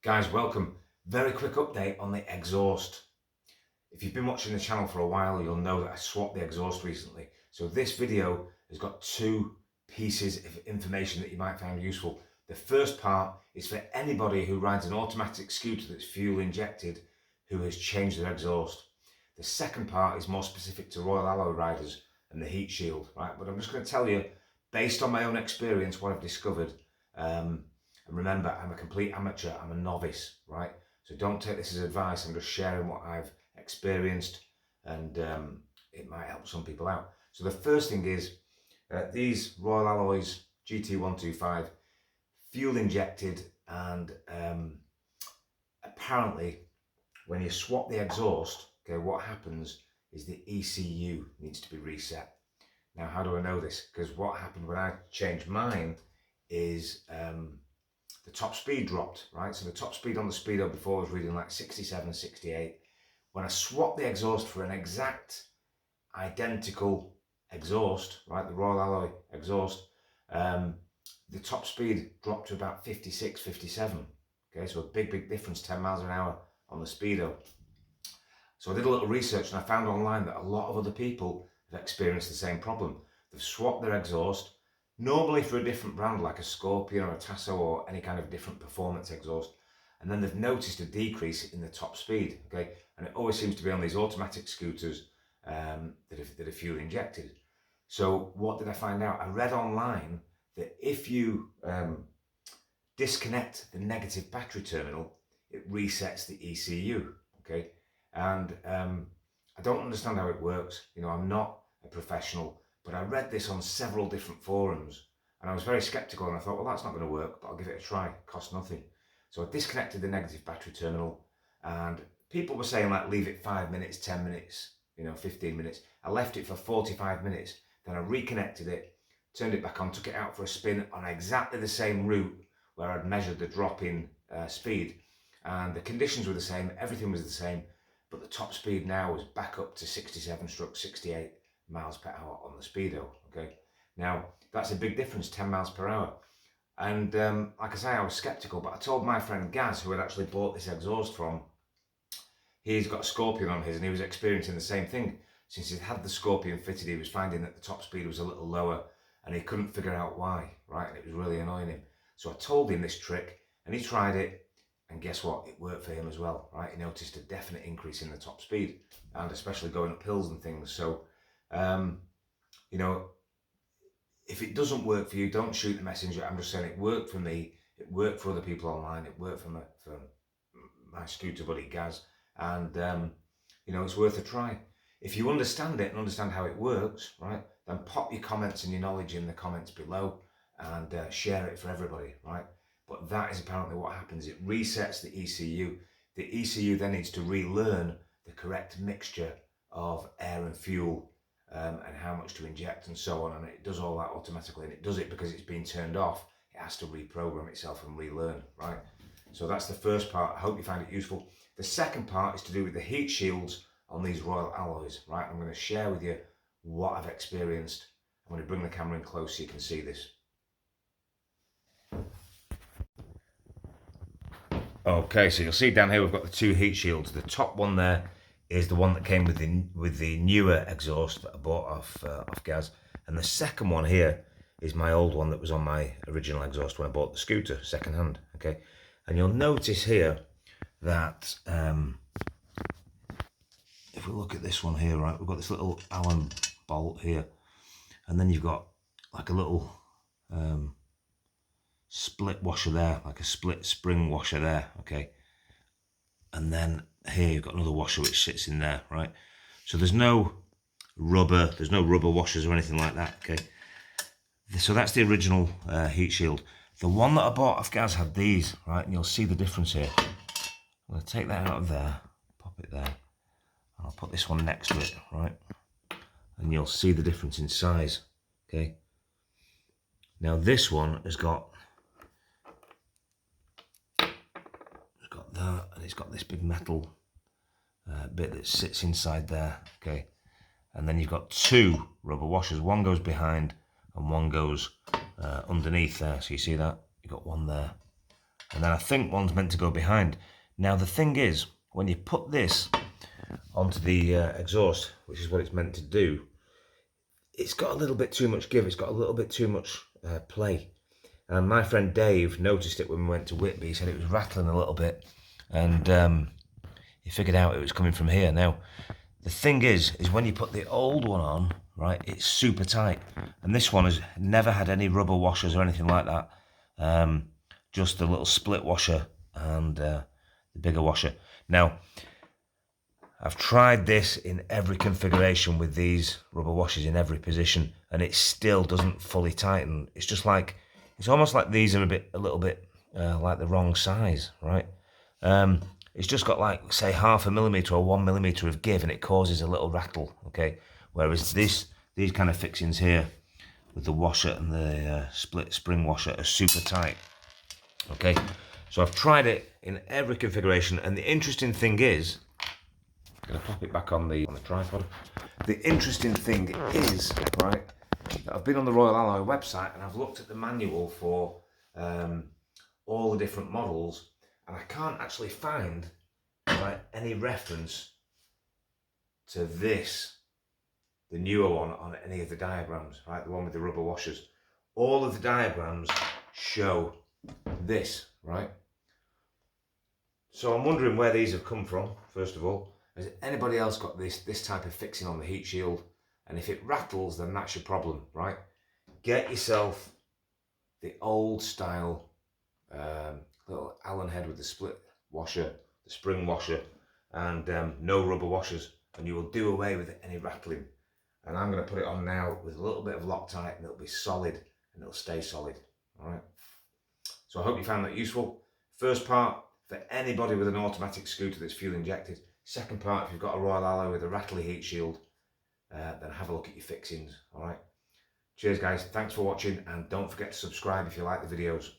Guys, welcome. Very quick update on the exhaust. If you've been watching the channel for a while, you'll know that I swapped the exhaust recently. So this video has got two pieces of information that you might find useful. The first part is for anybody who rides an automatic scooter that's fuel injected who has changed their exhaust. The second part is more specific to Royal Alloy riders and the heat shield, right? But I'm just going to tell you, based on my own experience, what I've discovered. And remember, I'm a complete amateur, I'm a novice, right? So don't take this as advice, I'm just sharing what I've experienced, and it might help some people out. So the first thing is, these Royal Alloys GT125, fuel injected, and apparently when you swap the exhaust, okay, what happens is the ECU needs to be reset. Now, how do I know this? Because what happened when I changed mine is the top speed dropped, right? So the top speed on the Speedo before was reading like 67, 68. When I swapped the exhaust for an exact identical exhaust, right, the Royal Alloy exhaust, the top speed dropped to about 56, 57. Okay, so a big difference, 10 miles an hour on the Speedo. So I did a little research and I found online that a lot of other people have experienced the same problem. They've swapped their exhaust, normally for a different brand like a Scorpion or a Tasso or any kind of different performance exhaust, and then they've noticed a decrease in the top speed, okay? And it always seems to be on these automatic scooters that are fuel injected. So what did I find out? I read online that if you disconnect the negative battery terminal, it resets the ECU, okay? And I don't understand how it works. You know, I'm not a professional, but I read this on several different forums and I was very skeptical, and I thought, well, that's not going to work, but I'll give it a try. It costs nothing. So I disconnected the negative battery terminal, and people were saying like leave it 5 minutes, 10 minutes, 15 minutes. I left it for 45 minutes. Then I reconnected it, turned it back on, took it out for a spin on exactly the same route where I'd measured the drop in speed, and the conditions were the same, everything was the same, but the top speed now was back up to 67/68 miles per hour on the Speedo, okay? Now, that's a big difference, 10 miles per hour. And like I say, I was skeptical, but I told my friend Gaz, who had actually bought this exhaust from, he's got a Scorpion on his and he was experiencing the same thing. Since he'd had the Scorpion fitted, he was finding that the top speed was a little lower and he couldn't figure out why, right? And it was really annoying him. So I told him this trick and he tried it, and guess what? It worked for him as well, right? He noticed a definite increase in the top speed, and especially going up hills and things. So, if it doesn't work for you, don't shoot the messenger. I'm just saying it worked for me. It worked for other people online. It worked for my scooter buddy Gaz, and it's worth a try. If you understand it and understand how it works, right, then pop your comments and your knowledge in the comments below and share it for everybody, right? But that is apparently what happens. It resets the ECU. The ECU then needs to relearn the correct mixture of air and fuel, and how much to inject and so on, and it does all that automatically, and it does it because it's been turned off. It has to reprogram itself and relearn, right? So that's the first part. I hope you find it useful. The second part is to do with the heat shields on these Royal Alloys, right? I'm going to share with you what I've experienced. I'm going to bring the camera in close so you can see this. Okay, so you'll see down here we've got the two heat shields. The top one there is the one that came with the newer exhaust that I bought off Gaz, and the second one here is my old one that was on my original exhaust when I bought the scooter second hand. Okay, and you'll notice here that if we look at this one here, right, we've got this little Allen bolt here, and then you've got like a little split washer there, like a split spring washer there, okay? And then here you've got another washer which sits in there, right? So there's no rubber washers or anything like that, okay? So that's the original heat shield. The one that I bought off Gaz had these, right? And you'll see the difference here. I'm gonna take that out of there, pop it there, and I'll put this one next to it, right? And you'll see the difference in size, okay? Now this one has got that, and it's got this big metal bit that sits inside there, okay? And then you've got two rubber washers. One goes behind and one goes underneath there. So you see that? You've got one there and then I think one's meant to go behind. Now the thing is, when you put this onto the exhaust, which is what it's meant to do, it's got a little bit too much give, it's got a little bit too much play. And my friend Dave noticed it when we went to Whitby. He said it was rattling a little bit, and he figured out it was coming from here. Now, the thing is when you put the old one on, right, it's super tight. And this one has never had any rubber washers or anything like that. Just the little split washer and the bigger washer. Now, I've tried this in every configuration with these rubber washers in every position, and it still doesn't fully tighten. It's just like, it's almost like these are a little bit like the wrong size, right? It's just got like, say, 0.5 millimeter or 1 millimeter of give, and it causes a little rattle, okay? Whereas these kind of fixings here with the washer and the split spring washer are super tight, okay? So I've tried it in every configuration, and the interesting thing is, I'm gonna pop it back on the tripod. The interesting thing is, right, that I've been on the Royal Alloy website and I've looked at the manual for all the different models, and I can't actually find, right, any reference to this, the newer one, on any of the diagrams, right, the one with the rubber washers. All of the diagrams show this, right? So I'm wondering where these have come from, first of all. Has anybody else got this type of fixing on the heat shield? And if it rattles, then that's your problem, right? Get yourself the old style little Allen head with the split washer, the spring washer, and no rubber washers, and you will do away with any rattling. And I'm going to put it on now with a little bit of Loctite, and it'll be solid, and it'll stay solid, all right? So I hope you found that useful. First part, for anybody with an automatic scooter that's fuel injected. Second part, if you've got a Royal Alloy with a rattly heat shield, then have a look at your fixings, all right? Cheers, guys. Thanks for watching, and don't forget to subscribe if you like the videos.